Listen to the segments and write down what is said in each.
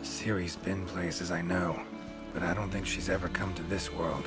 Ciri's been places, I know, but I don't think she's ever come to this world.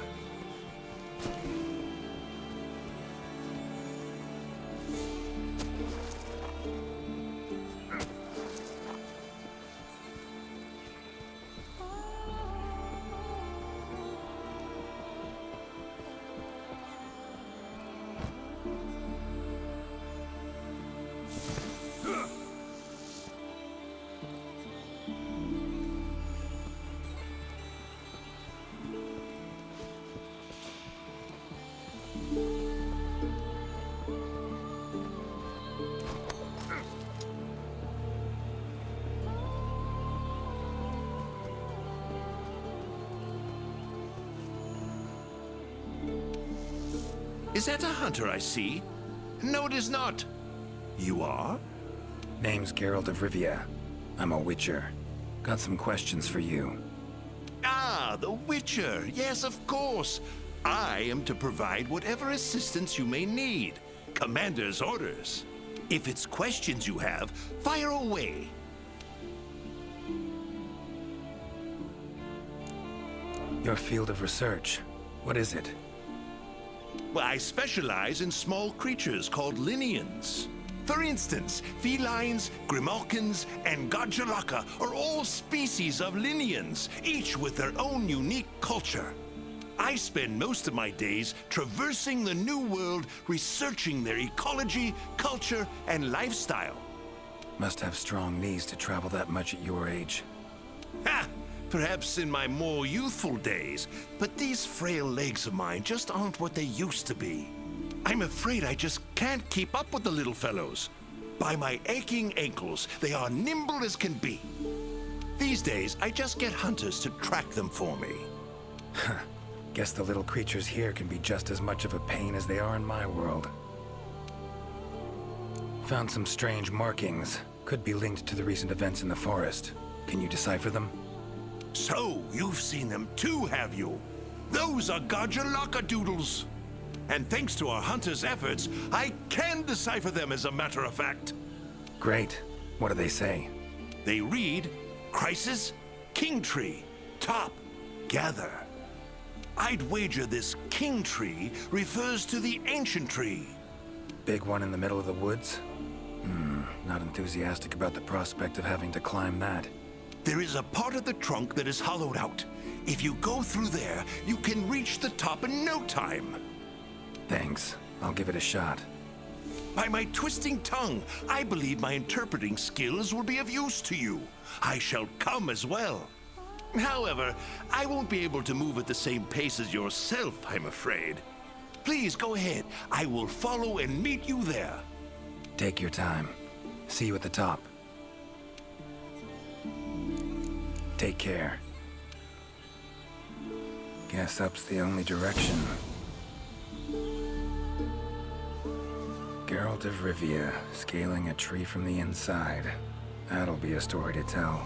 Is that a hunter I see? No, it is not. You are? Name's Geralt of Rivia. I'm a Witcher. Got some questions for you. Ah, the Witcher. Yes, of course. I am to provide whatever assistance you may need. Commander's orders. If it's questions you have, fire away. Your field of research, what is it? Well, I specialize in small creatures called Linians. For instance, felines, grimalkins, and Godjalaka are all species of Linians, each with their own unique culture. I spend most of my days traversing the New World, researching their ecology, culture, and lifestyle. Must have strong knees to travel that much at your age. Ha! Perhaps in my more youthful days, but these frail legs of mine just aren't what they used to be. I'm afraid I just can't keep up with the little fellows. By my aching ankles, they are nimble as can be. These days, I just get hunters to track them for me. Guess the little creatures here can be just as much of a pain as they are in my world. Found some strange markings. Could be linked to the recent events in the forest. Can you decipher them? So, you've seen them too, have you? Those are Godjalaka doodles. And thanks to our hunters' efforts, I can decipher them as a matter of fact. Great. What do they say? They read, Crisis, King Tree, Top, Gather. I'd wager this King Tree refers to the ancient tree. Big one in the middle of the woods? Not enthusiastic about the prospect of having to climb that. There is a part of the trunk that is hollowed out. If you go through there, you can reach the top in no time. Thanks. I'll give it a shot. By my twisting tongue, I believe my interpreting skills will be of use to you. I shall come as well. However, I won't be able to move at the same pace as yourself, I'm afraid. Please go ahead. I will follow and meet you there. Take your time. See you at the top. Take care. Guess up's the only direction. Geralt of Rivia, scaling a tree from the inside. That'll be a story to tell.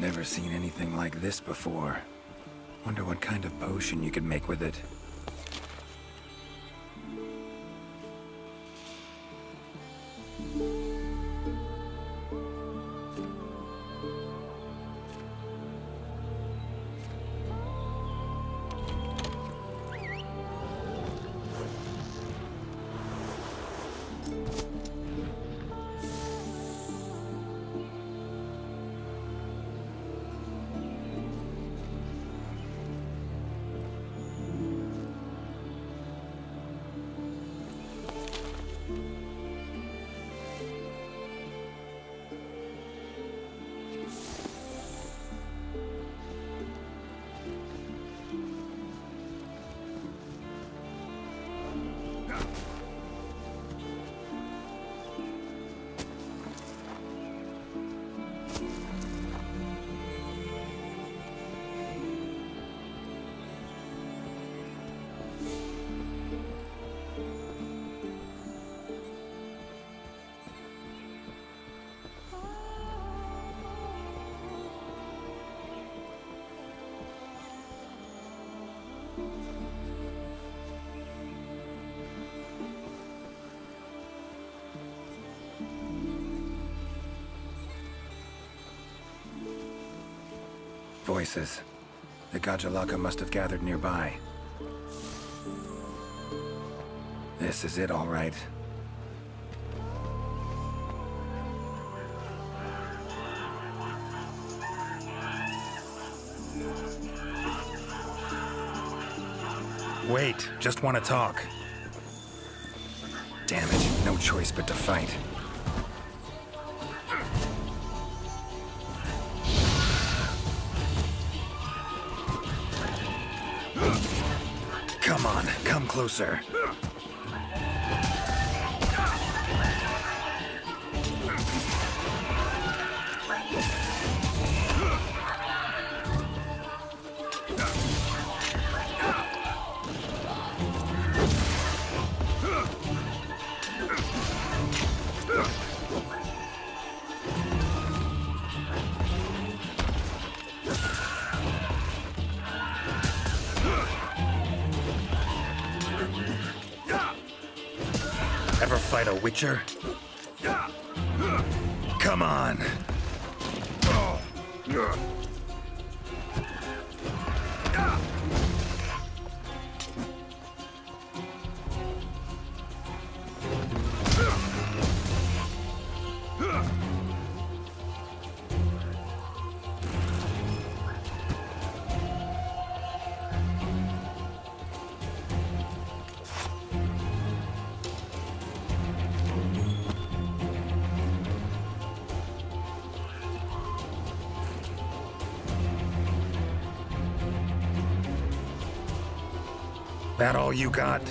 Never seen anything like this before. Wonder what kind of potion you could make with it. Voices. The Gajalaka must have gathered nearby. This is it, all right. Wait, just want to talk. Damn it, no choice but to fight. Come on, come closer. Ever fight a Witcher? Come on! That all you got?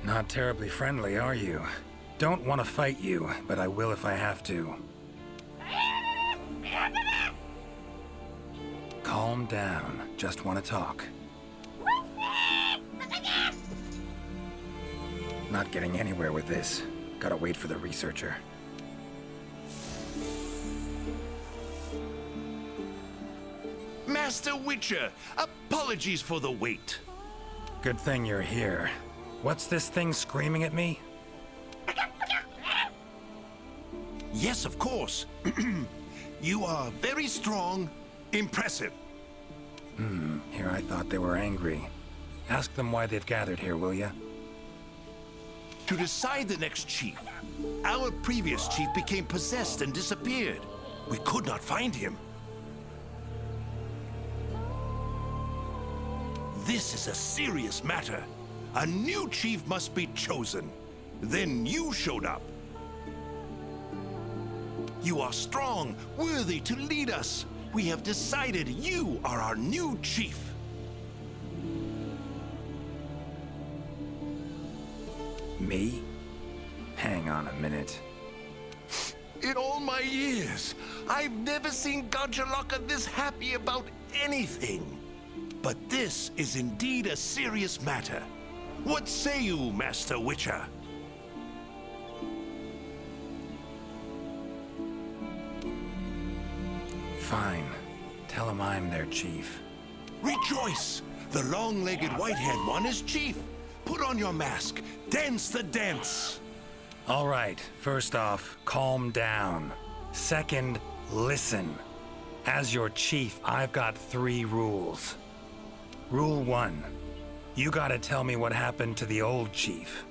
Not terribly friendly, are you? Don't want to fight you, but I will if I have to. Calm down. Just want to talk. Not getting anywhere with this. Gotta wait for the researcher. Master Witcher, apologies for the wait. Good thing you're here. What's this thing screaming at me? Yes, of course. You are very strong, impressive. Here I thought they were angry. Ask them why they've gathered here, will ya? To decide the next chief. Our previous chief became possessed and disappeared. We could not find him. This is a serious matter. A new chief must be chosen. Then you showed up. You are strong, worthy to lead us. We have decided you are our new chief. Me? Hang on a minute. In all my years, I've never seen Gajalaka this happy about anything. But this is indeed a serious matter. What say you, Master Witcher? Fine. Tell him I'm their chief. Rejoice! The long-legged white-haired one is chief. Put on your mask. Dance the dance. All right, first off, calm down. Second, listen. As your chief, I've got 3 rules. Rule 1. You gotta tell me what happened to the old chief.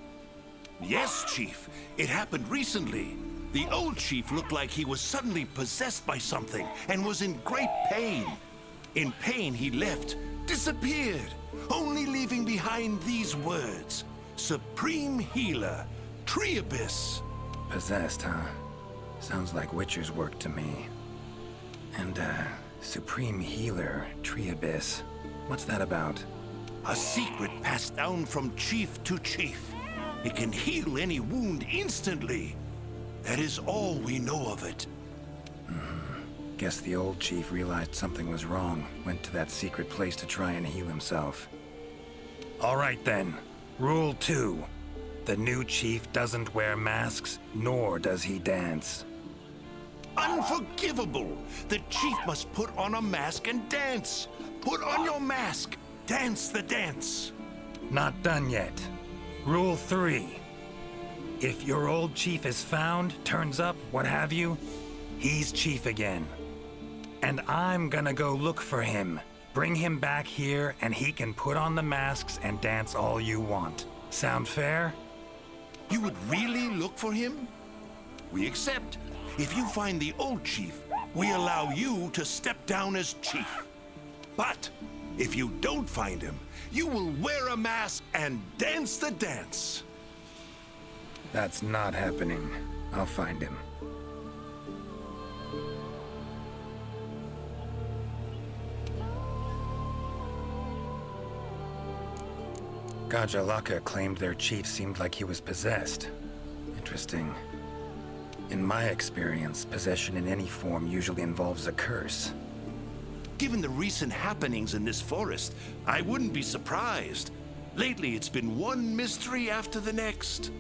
Yes, Chief. It happened recently. The old chief looked like he was suddenly possessed by something and was in great pain. In pain, he left, disappeared, only leaving behind these words. Supreme Healer, Triabis. Possessed, huh? Sounds like Witcher's work to me. And, Supreme Healer, Triabis. What's that about? A secret passed down from chief to chief. It can heal any wound instantly. That is all we know of it. Guess the old chief realized something was wrong, went to that secret place to try and heal himself. All right then. Rule 2. The new chief doesn't wear masks, nor does he dance. Unforgivable! The chief must put on a mask and dance. Put on your mask. Dance the dance. Not done yet. Rule 3. If your old chief is found, turns up, what have you, he's chief again. And I'm gonna go look for him. Bring him back here, and he can put on the masks and dance all you want. Sound fair? You would really look for him? We accept. If you find the old chief, we allow you to step down as chief. But if you don't find him, you will wear a mask and dance the dance. That's not happening. I'll find him. Gajalaka claimed their chief seemed like he was possessed. Interesting. In my experience, possession in any form usually involves a curse. Given the recent happenings in this forest, I wouldn't be surprised. Lately, it's been one mystery after the next.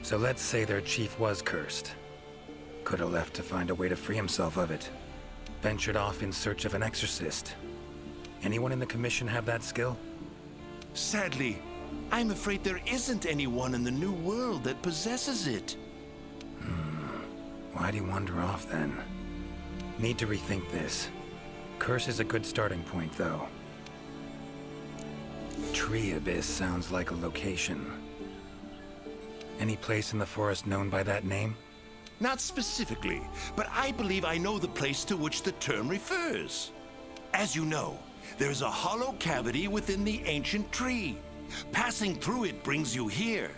So let's say their chief was cursed. Could have left to find a way to free himself of it. Ventured off in search of an exorcist. Anyone in the commission have that skill? Sadly, I'm afraid there isn't anyone in the New World that possesses it. Why'd he wander off then? Need to rethink this. Curse is a good starting point, though. Tree Abyss sounds like a location. Any place in the forest known by that name? Not specifically, but I believe I know the place to which the term refers. As you know, there's a hollow cavity within the ancient tree. Passing through it brings you here.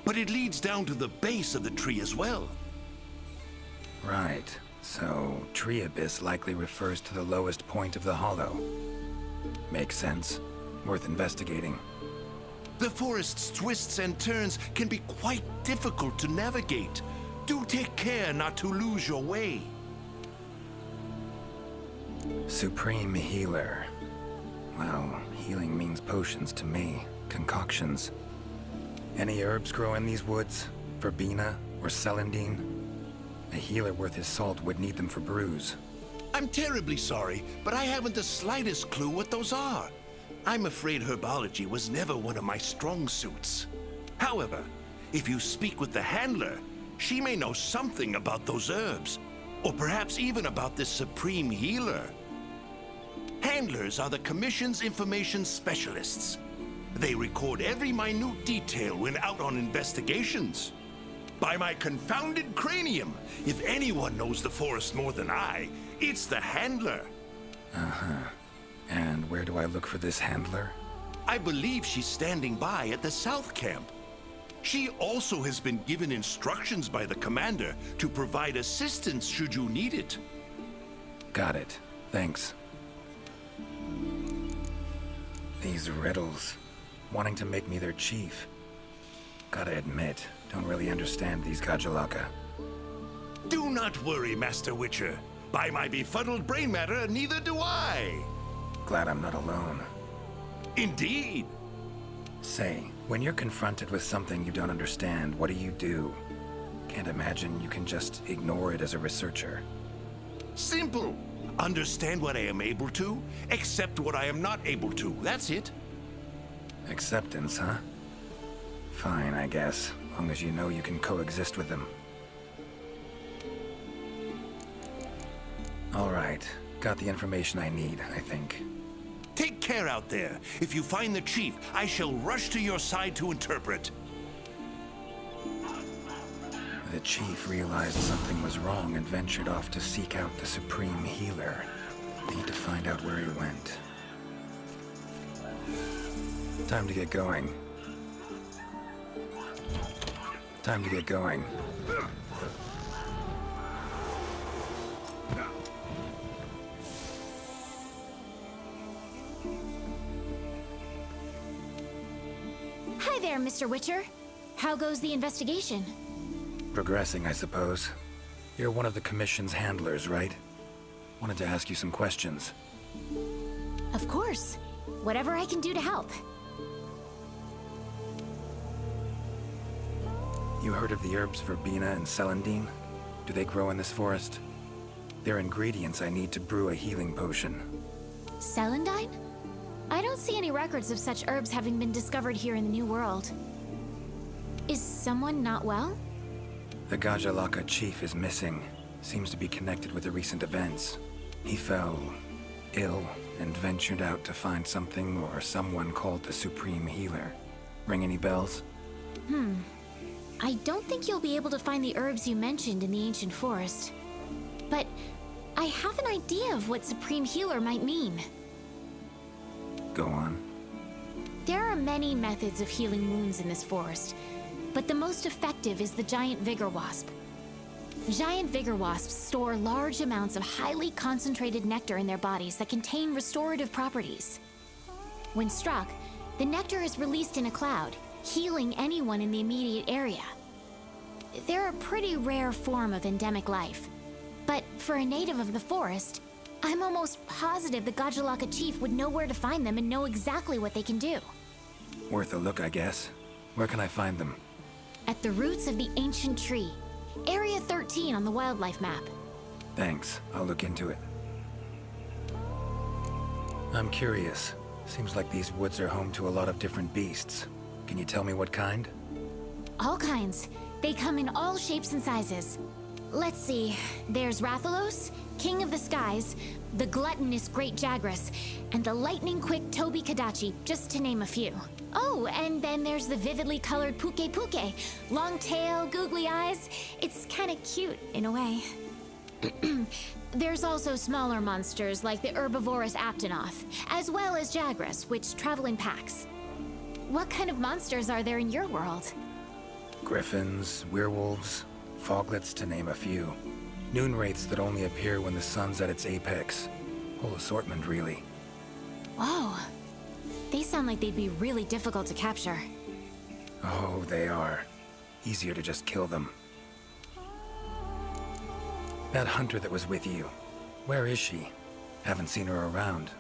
But it leads down to the base of the tree as well. Right. So, Tree Abyss likely refers to the lowest point of the hollow. Makes sense. Worth investigating. The forest's twists and turns can be quite difficult to navigate. Do take care not to lose your way. Supreme Healer. Well, healing means potions to me. Concoctions. Any herbs grow in these woods? Verbena or celandine? A healer worth his salt would need them for brews. I'm terribly sorry, but I haven't the slightest clue what those are. I'm afraid herbology was never one of my strong suits. However, if you speak with the handler, she may know something about those herbs, or perhaps even about this supreme healer. Handlers are the Commission's information specialists. They record every minute detail when out on investigations. By my confounded cranium, if anyone knows the forest more than I, it's the handler. And where do I look for this handler? I believe she's standing by at the South Camp. She also has been given instructions by the commander to provide assistance should you need it. Got it. Thanks. These riddles. Wanting to make me their chief. Gotta admit, don't really understand these Gajalaka. Do not worry, Master Witcher. By my befuddled brain matter, neither do I. Glad I'm not alone. Indeed. Say, when you're confronted with something you don't understand, what do? Can't imagine you can just ignore it as a researcher. Simple. Understand what I am able to, accept what I am not able to. That's it. Acceptance, huh? Fine, I guess. Long as you know you can coexist with them. All right. Got the information I need, I think. Take care out there. If you find the chief, I shall rush to your side to interpret. The chief realized something was wrong and ventured off to seek out the Supreme Healer. Need to find out where he went. Time to get going. Time to get going. Hi there, Mr. Witcher. How goes the investigation? Progressing, I suppose. You're one of the Commission's handlers, right? Wanted to ask you some questions. Of course. Whatever I can do to help. You heard of the herbs verbena and celandine? Do they grow in this forest? They're ingredients I need to brew a healing potion. Celandine? I don't see any records of such herbs having been discovered here in the New World. Is someone not well? The Gajalaka chief is missing. Seems to be connected with the recent events. He fell ill and ventured out to find something or someone called the Supreme Healer. Ring any bells? I don't think you'll be able to find the herbs you mentioned in the ancient forest. But I have an idea of what Supreme Healer might mean. Go on. There are many methods of healing wounds in this forest, but the most effective is the giant vigor wasp. Giant vigor wasps store large amounts of highly concentrated nectar in their bodies that contain restorative properties. When struck, the nectar is released in a cloud, healing anyone in the immediate area. They're a pretty rare form of endemic life, but for a native of the forest, I'm almost positive the Gajalaka chief would know where to find them and know exactly what they can do. Worth a look, I guess. Where can I find them? At the roots of the ancient tree, Area 13 on the wildlife map. Thanks. I'll look into it. I'm curious. Seems like these woods are home to a lot of different beasts. Can you tell me what kind? All kinds. They come in all shapes and sizes. Let's see. There's Rathalos, King of the Skies, the gluttonous Great Jagras, and the lightning-quick Toby Kadachi, just to name a few. Oh, and then there's the vividly colored Puke Puke. Long tail, googly eyes. It's kind of cute, in a way. There's also smaller monsters like the herbivorous Aptonoth, as well as Jagras, which travel in packs. What kind of monsters are there in your world? Griffins, werewolves, foglets, to name a few. Noon wraiths that only appear when the sun's at its apex. Whole assortment, really. Whoa. They sound like they'd be really difficult to capture. Oh, they are. Easier to just kill them. That hunter that was with you, where is she? Haven't seen her around.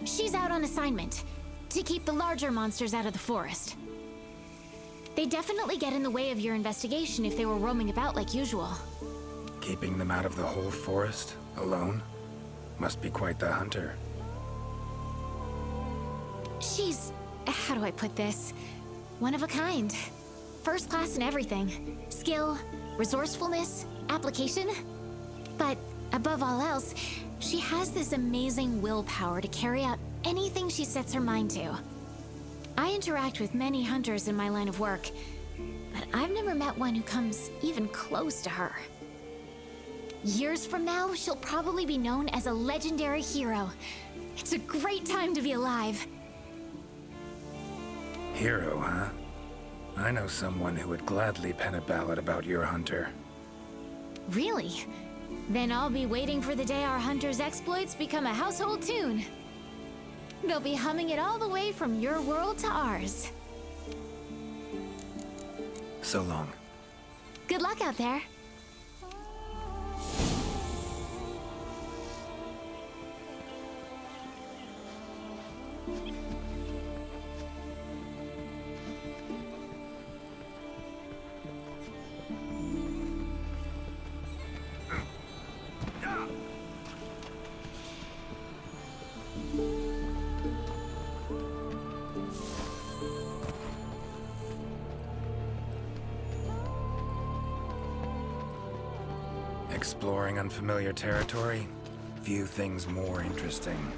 She's out on assignment, to keep the larger monsters out of the forest. They definitely get in the way of your investigation if they were roaming about like usual. Keeping them out of the whole forest, alone? Must be quite the hunter. She's... how do I put this? One of a kind. First class in everything. Skill, resourcefulness, application. But above all else, she has this amazing willpower to carry out anything she sets her mind to. I interact with many hunters in my line of work, but I've never met one who comes even close to her. Years from now, she'll probably be known as a legendary hero. It's a great time to be alive. Hero, huh? I know someone who would gladly pen a ballad about your hunter. Really? Then I'll be waiting for the day our hunter's exploits become a household tune. They'll be humming it all the way from your world to ours. So long. Good luck out there. Exploring unfamiliar territory? Few things more interesting.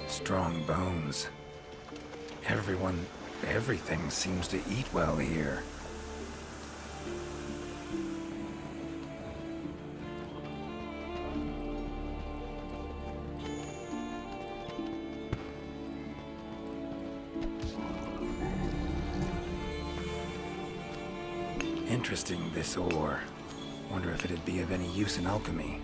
Strong bones. Everything seems to eat well here. Interesting, this ore. Wonder if it'd be of any use in alchemy.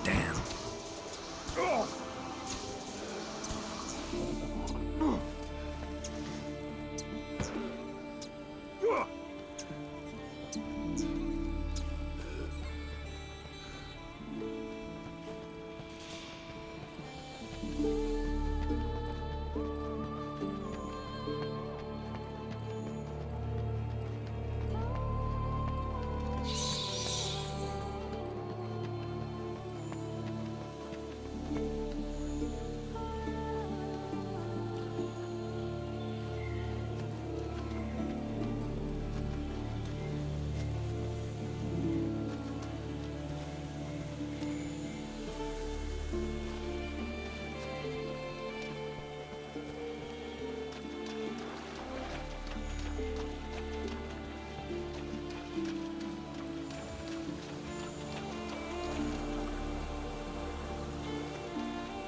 Damn.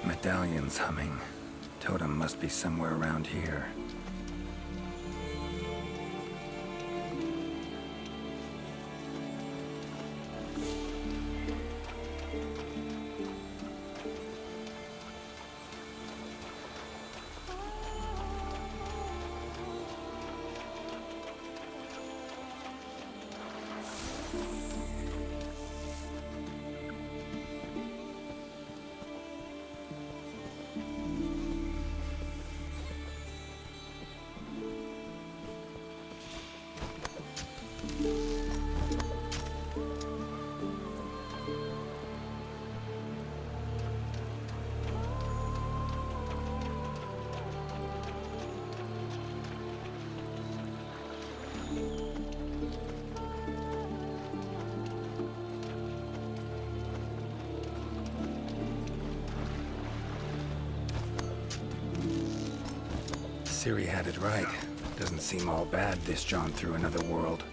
Medallions humming. Totem must be somewhere around here. Ciri had it right. Doesn't seem all bad, this jaunt through another world.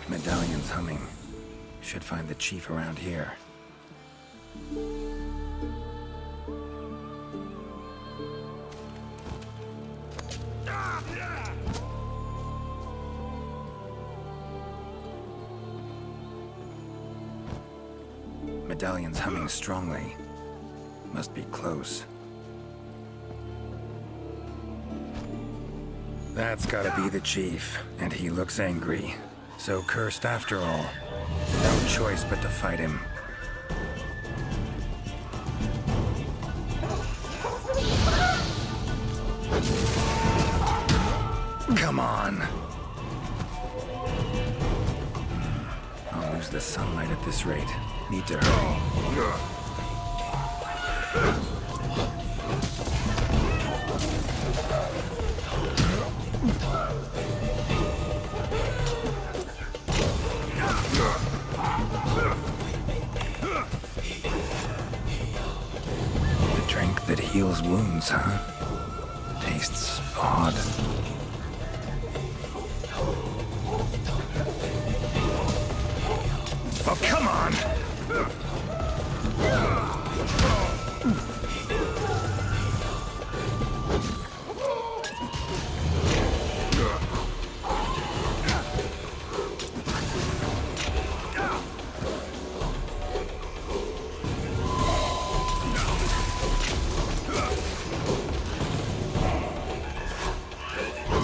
Medallions humming. Should find the chief around here. Medallion's humming strongly. Must be close. That's gotta be the chief, and he looks angry. So cursed after all. No choice but to fight him. Come on! I'll lose the sunlight at this rate. Need to hurry. The drink that heals wounds, huh? Tastes odd. Oh, come on!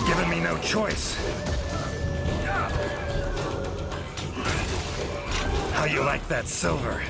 Giving me no choice. How you like that silver?